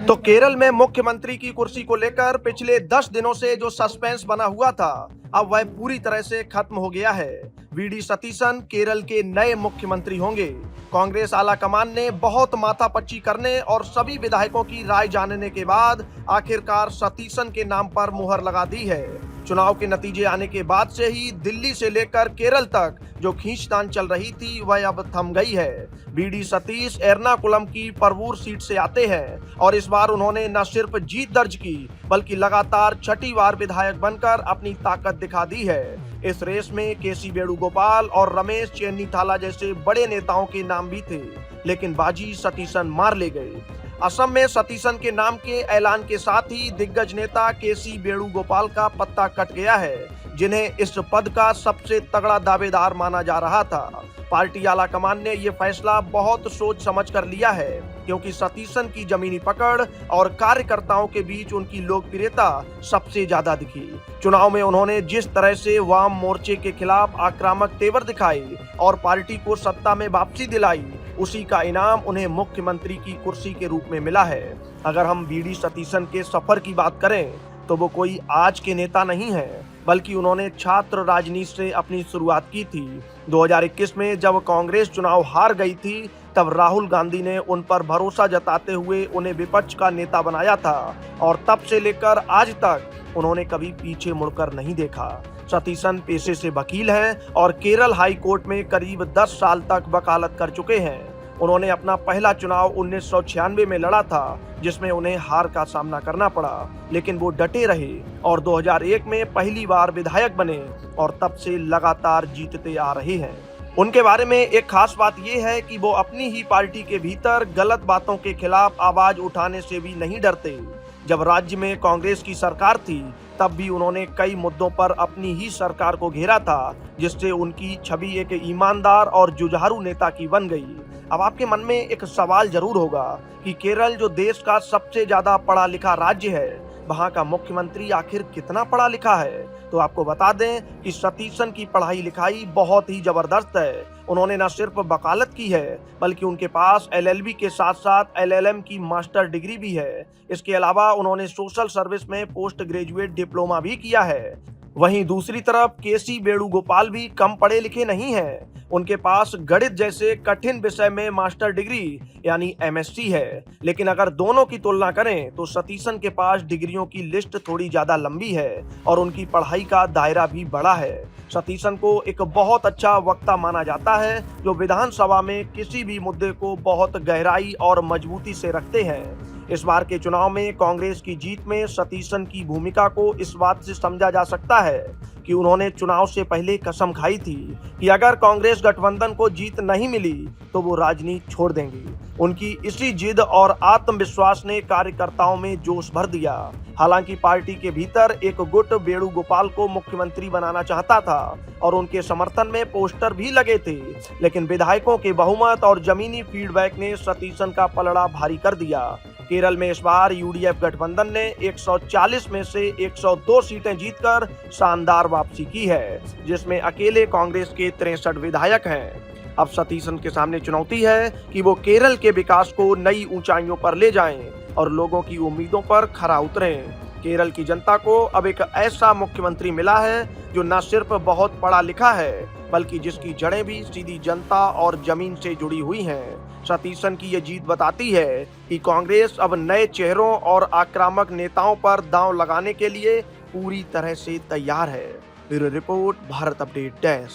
तो केरल में मुख्यमंत्री की कुर्सी को लेकर पिछले 10 दिनों से जो सस्पेंस बना हुआ था, अब वह पूरी तरह से खत्म हो गया है। वीडी सतीसन केरल के नए मुख्यमंत्री होंगे। कांग्रेस आलाकमान ने बहुत माथापच्ची करने और सभी विधायकों की राय जानने के बाद आखिरकार सतीसन के नाम पर मुहर लगा दी है। चुनाव के नतीजे आने के बाद से ही दिल्ली से लेकर केरल तक जो खींचतान चल रही थी वह अब थम गई है। बीडी सतीश एर्नाकुलम की परवूर सीट से आते हैं और इस बार उन्होंने न सिर्फ जीत दर्ज की बल्कि लगातार छठी बार विधायक बनकर अपनी ताकत दिखा दी है। इस रेस में केसी वेणुगोपाल और रमेश चेन्नीथाला जैसे बड़े नेताओं के नाम भी थे, लेकिन बाजी सतीसन मार ले गए। असम में सतीसन के नाम के ऐलान के साथ ही दिग्गज नेता केसी वेणुगोपाल का पत्ता कट गया है, जिन्हें इस पद का सबसे तगड़ा दावेदार माना जा रहा था। पार्टी आलाकमान ने यह फैसला बहुत सोच समझ कर लिया है, क्योंकि सतीसन की जमीनी पकड़ और कार्यकर्ताओं के बीच उनकी लोकप्रियता सबसे ज्यादा दिखी। चुनाव में उन्होंने जिस तरह से वाम मोर्चे के खिलाफ आक्रामक तेवर दिखाए और पार्टी को सत्ता में वापसी दिलाई, उसी का इनाम उन्हें मुख्यमंत्री की कुर्सी के रूप में मिला है। अगर हम बीडी सतीसन के सफर की बात करें तो वो कोई आज के नेता नहीं है, बल्कि उन्होंने छात्र राजनीति से अपनी शुरुआत की थी। 2021 में जब कांग्रेस चुनाव हार गई थी, तब राहुल गांधी ने उन पर भरोसा जताते हुए उन्हें विपक्ष का नेता बनाया था और तब से लेकर आज तक उन्होंने कभी पीछे मुड़कर नहीं देखा। सतीसन पेशे से वकील हैं और केरल हाई कोर्ट में करीब 10 साल तक वकालत कर चुके हैं। उन्होंने अपना पहला चुनाव 1996 में लड़ा था, जिसमें उन्हें हार का सामना करना पड़ा, लेकिन वो डटे रहे और 2001 में पहली बार विधायक बने और तब से लगातार जीतते आ रहे हैं। उनके बारे में एक खास बात यह है कि वो अपनी ही पार्टी के भीतर गलत बातों के खिलाफ आवाज उठाने से भी नहीं डरते। जब राज्य में कांग्रेस की सरकार थी, तब भी उन्होंने कई मुद्दों पर अपनी ही सरकार को घेरा था, जिससे उनकी छवि एक ईमानदार और जुझारू नेता की बन गई। अब आपके मन में एक सवाल जरूर होगा कि केरल जो देश का सबसे ज्यादा पढ़ा लिखा राज्य है, वहां का मुख्यमंत्री आखिर कितना पढ़ा लिखा है। तो आपको बता दें कि सतीसन की पढ़ाई लिखाई बहुत ही जबरदस्त है। उन्होंने न सिर्फ वकालत की है, बल्कि उनके पास एलएलबी के साथ साथ एलएलएम की मास्टर डिग्री भी है। इसके अलावा उन्होंने सोशल सर्विस में पोस्ट ग्रेजुएट डिप्लोमा भी किया है। वहीं दूसरी तरफ केसी वेणुगोपाल भी कम पढ़े लिखे नहीं हैं। उनके पास गणित जैसे कठिन विषय में मास्टर डिग्री यानी एमएससी है। लेकिन अगर दोनों की तुलना करें तो सतीसन के पास डिग्रियों की लिस्ट थोड़ी ज्यादा लंबी है और उनकी पढ़ाई का दायरा भी बड़ा है। सतीसन को एक बहुत अच्छा वक्ता माना जाता है, जो विधानसभा में किसी भी मुद्दे को बहुत गहराई और मजबूती से रखते हैं। इस बार के चुनाव में कांग्रेस की जीत में सतीसन की भूमिका को इस बात से समझा जा सकता है कि उन्होंने चुनाव से पहले कसम खाई थी कि अगर कांग्रेस गठबंधन को जीत नहीं मिली तो वो राजनीति छोड़ देंगी। उनकी इसी जिद और आत्मविश्वास ने कार्यकर्ताओं में जोश भर दिया। हालांकि पार्टी के भीतर एक गुट वेणुगोपाल को मुख्यमंत्री बनाना चाहता था और उनके समर्थन में पोस्टर भी लगे थे, लेकिन विधायकों के बहुमत और जमीनी फीडबैक ने सतीसन का पलड़ा भारी कर दिया। केरल में इस बार यूडीएफ गठबंधन ने 140 में से 102 सीटें जीतकर शानदार वापसी की है, जिसमें अकेले कांग्रेस के 63 विधायक हैं। अब सतीसन के सामने चुनौती है कि वो केरल के विकास को नई ऊंचाइयों पर ले जाएं और लोगों की उम्मीदों पर खरा उतरें। केरल की जनता को अब एक ऐसा मुख्यमंत्री मिला है जो न सिर्फ बहुत पढ़ा लिखा है, बल्कि जिसकी जड़ें भी सीधी जनता और जमीन से जुड़ी हुई हैं। सतीसन की ये जीत बताती है कि कांग्रेस अब नए चेहरों और आक्रामक नेताओं पर दांव लगाने के लिए पूरी तरह से तैयार है। Bureau report, Bharat update desk.